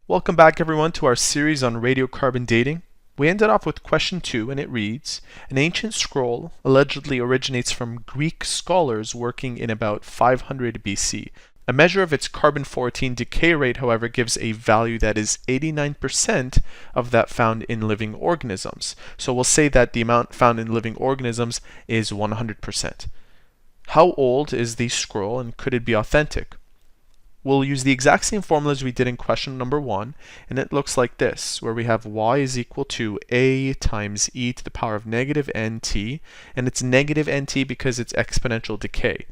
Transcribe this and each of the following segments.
Welcome back everyone to our series on radiocarbon dating. We ended off with question 2 and it reads, an ancient scroll allegedly originates from Greek scholars working in about 500 BC. A measure of its carbon-14 decay rate, however, gives a value that is 89% of that found in living organisms. So we'll say that the amount found in living organisms is 100%. How old is the scroll and could it be authentic? We'll use the exact same formula as we did in question number 1, and it looks like this, where we have y is equal to a times e to the power of negative nt, and it's negative nt because it's exponential decay.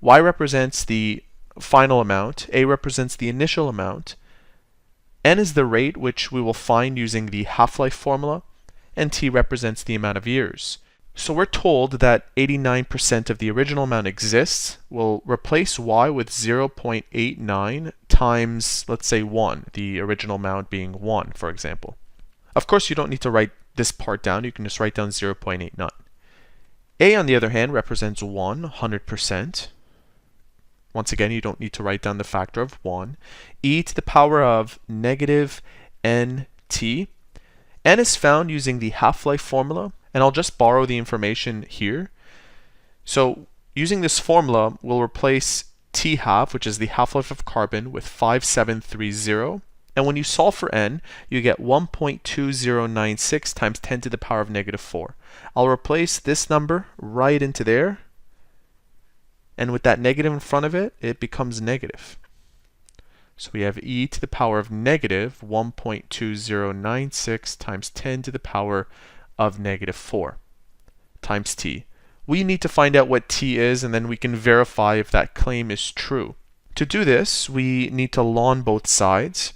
Y represents the final amount, a represents the initial amount, n is the rate which we will find using the half-life formula, and t represents the amount of years. So we're told that 89% of the original amount exists. We'll replace y with 0.89 times, let's say 1, the original amount being 1, for example. Of course, you don't need to write this part down. You can just write down 0.89. A, on the other hand, represents 100%. Once again, you don't need to write down the factor of 1. E to the power of negative nt. N is found using the half-life formula, and I'll just borrow the information here. So using this formula, we'll replace T half, which is the half-life of carbon, with 5730. And when you solve for n, you get 1.2096 times 10 to the power of negative 4. I'll replace this number right into there. And with that negative in front of it, it becomes negative. So we have e to the power of negative 1.2096 times 10 to the power of negative 4 times t. We need to find out what t is, and then we can verify if that claim is true. To do this, we need to ln both sides.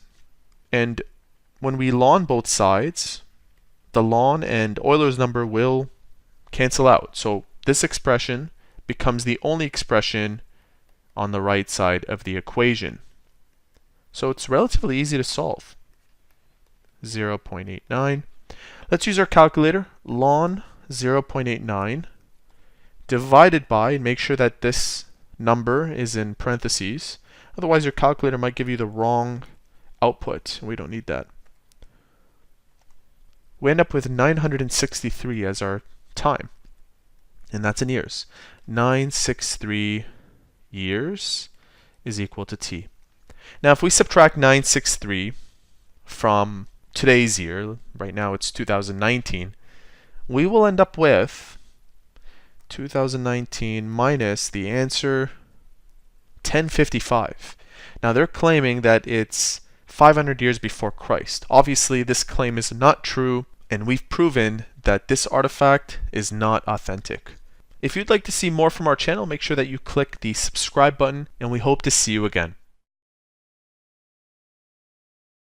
And when we ln both sides, the ln and Euler's number will cancel out. So this expression becomes the only expression on the right side of the equation. So it's relatively easy to solve. 0.89. Let's use our calculator. Ln 0.89 divided by, and make sure that this number is in parentheses. Otherwise, your calculator might give you the wrong output. We don't need that. We end up with 963 as our time. And that's in years. 963 years is equal to t. Now, if we subtract 963 from today's year, right now it's 2019, we will end up with 2019 minus the answer 1055. Now, they're claiming that it's 500 years before Christ. Obviously, this claim is not true, and we've proven that this artifact is not authentic. If you'd like to see more from our channel, make sure that you click the subscribe button, and we hope to see you again.